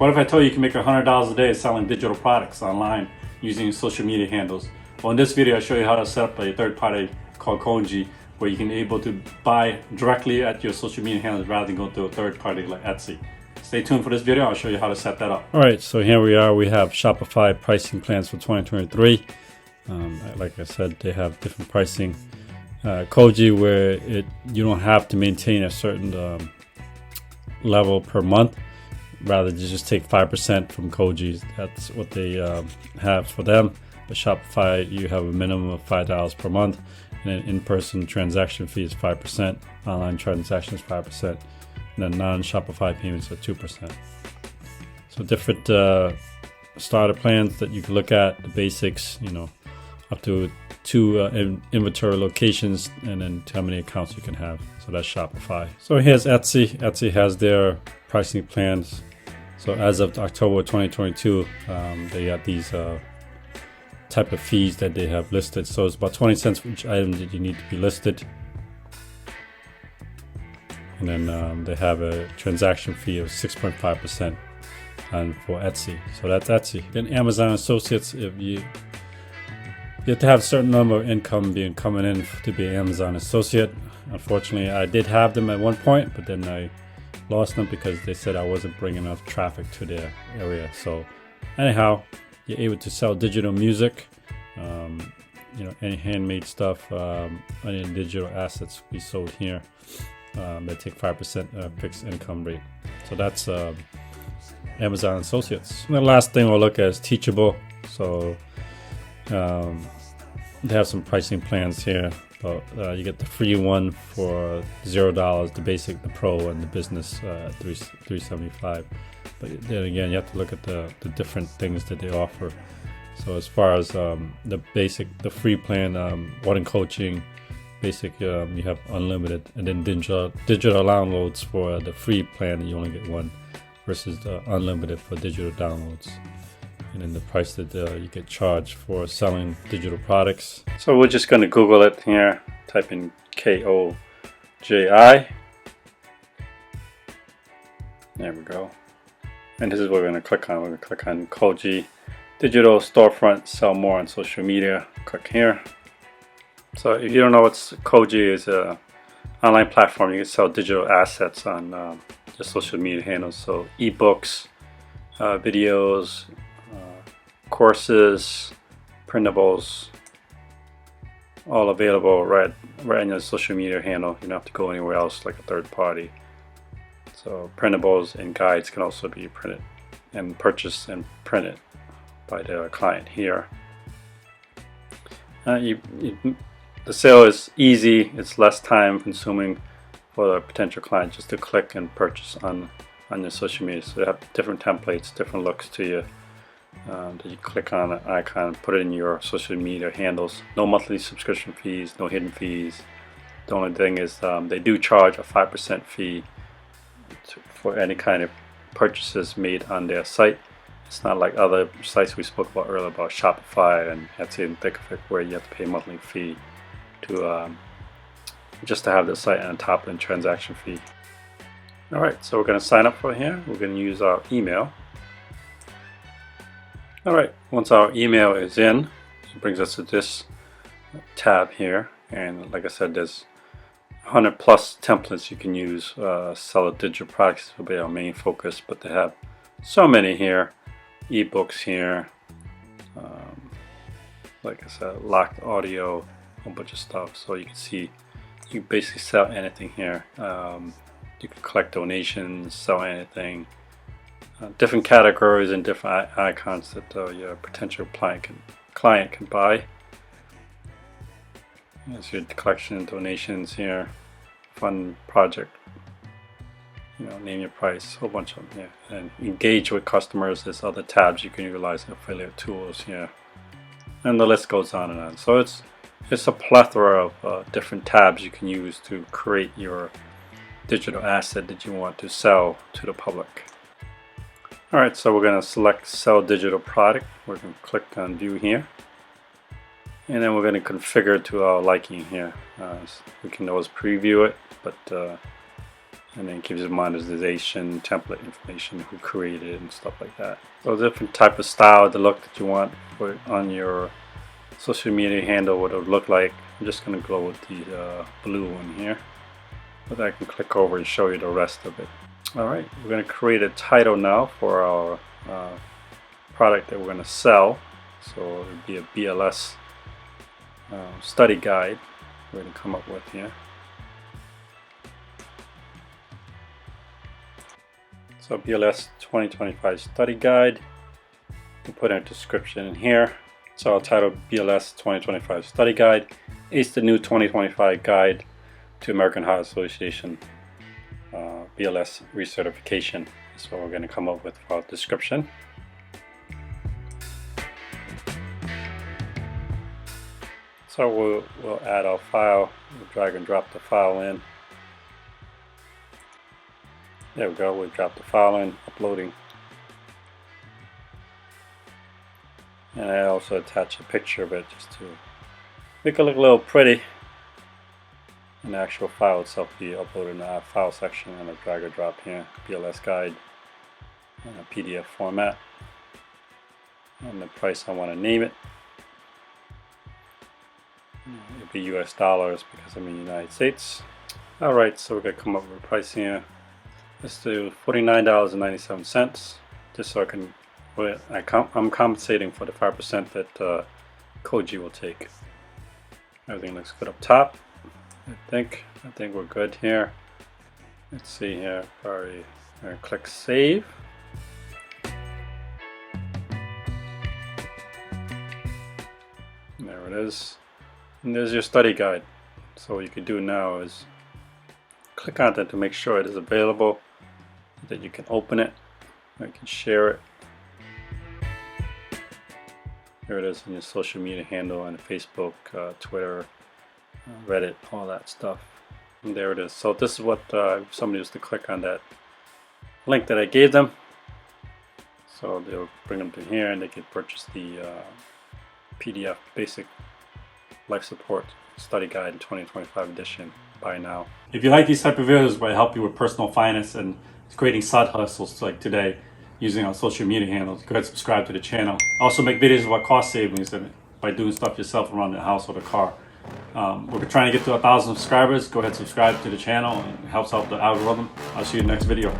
What if I told you you can make $100 a day selling digital products online using social media handles? Well, in this video, I'll show you how to set up a third party called Koji, where you can be able to buy directly at your social media handles rather than go through a third party like Etsy. Stay tuned for this video. I'll show you how to set that up. All right, so here we are. We have Shopify pricing plans for 2023. Like I said, they have different pricing. Koji, where you don't have to maintain a certain level per month. Rather, you just take 5% from Koji. That's what they have for them. But Shopify, you have a minimum of $5 per month, and an in-person transaction fee is 5%. Online transactions 5%, and then non-Shopify payments are 2%. So different starter plans that you can look at. The basics, up to 2 inventory locations, and then how many accounts you can have. So that's Shopify. So here's Etsy. Etsy has their pricing plans. So as of October 2022, they got these type of fees that they have listed. So it's about 20 cents for each item that you need to be listed. And then they have a transaction fee of 6.5% for Etsy. So that's Etsy. Then Amazon Associates, if you have to have a certain number of income coming in to be an Amazon Associate. Unfortunately, I did have them at one point, but then I lost them because they said I wasn't bringing enough traffic to their area. So anyhow, you're able to sell digital music, any handmade stuff, any digital assets we sold here. They take 5% fixed income rate. So that's Amazon Associates. And the last thing we'll look at is Teachable. So they have some pricing plans here. But you get the free one for $0, the basic, the pro, and the business at $375. But then again, you have to look at the different things that they offer. So as far as the basic, the free plan, one coaching, basic, you have unlimited, and then digital downloads for the free plan, you only get one, versus the unlimited for digital downloads. And then the price that you get charged for selling digital products. So we're just going to Google it here. Type in KOJI. There we go. And this is what we're going to click on. We're going to click on Koji Digital Storefront, Sell More on Social Media. Click here. So if you don't know what Koji is, an online platform. You can sell digital assets on your social media handles. So ebooks, videos, courses, printables, all available right in your social media handle. You don't have to go anywhere else like a third party. So printables and guides can also be printed and purchased and printed by the client here. The sale is easy. It's less time consuming for the potential client just to click and purchase on your social media. So they have different templates, different looks to you. That you click on an icon, put it in your social media handles. No monthly subscription fees, no hidden fees. The only thing is they do charge a 5% fee for any kind of purchases made on their site. It's not like other sites we spoke about earlier about Shopify and Etsy and Thinkific, where you have to pay a monthly fee to just to have the site on top of the transaction fee. Alright, so we're going to sign up for here. We're going to use our email. Alright, once our email is in, it brings us to this tab here, and like I said, there's 100 plus templates you can use. Sell digital products will be our main focus, but they have so many here. Ebooks here, like I said, locked audio, a whole bunch of stuff. So you can see, you can basically sell anything here. You can collect donations, sell anything. Different categories and different icons that your potential client can buy. There's your collection and donations here. Fund project. Name your price. A whole bunch of them. Yeah. And engage with customers. There's other tabs you can utilize. Affiliate tools here, and the list goes on and on. So it's a plethora of different tabs you can use to create your digital asset that you want to sell to the public. Alright, so we're going to select Sell Digital Product. We're going to click on View here. And then we're going to configure to our liking here. We can always preview it, but and then it gives you monetization, template information, who created it, and stuff like that. So different type of style, the look that you want for on your social media handle, what it would look like. I'm just going to go with the blue one here, but I can click over and show you the rest of it. Alright, we're going to create a title now for our product that we're going to sell. So it would be a BLS study guide we're going to come up with here. So BLS 2025 study guide. We'll put a description in here. So I'll title BLS 2025 study guide. It's the new 2025 guide to American Heart Association BLS recertification. That's what we're going to come up with for our description. So we'll add our file. We'll drag and drop the file in. There we go. We'll drop the file in, uploading. And I also attach a picture of it just to make it look a little pretty. And the actual file itself be uploaded in the file section, and a drag or drop here, BLS guide in a PDF format. And the price, I want to name it. It'll be US dollars because I'm in the United States. Alright, so we're going to come up with a price here. Let's do $49.97, just so I can, I'm compensating for the 5% that Koji will take. Everything looks good up top. I think we're good here. Let's see here. Sorry, click save. There it is. And there's your study guide. So what you can do now is click on it to make sure it is available, that you can open it, or you can share it. Here it is in your social media handle on Facebook, Twitter, Reddit, all that stuff. And there it is. So this is what if somebody was to click on that link that I gave them. So they'll bring them to here and they can purchase the PDF Basic Life Support Study Guide 2025 edition. Buy now. If you like these type of videos where I help you with personal finance and creating side hustles like today using our social media handles, go ahead and subscribe to the channel. I also make videos about cost savings and by doing stuff yourself around the house or the car. We're trying to get to 1,000 subscribers. Go ahead and subscribe to the channel. It helps out the algorithm. I'll see you in the next video.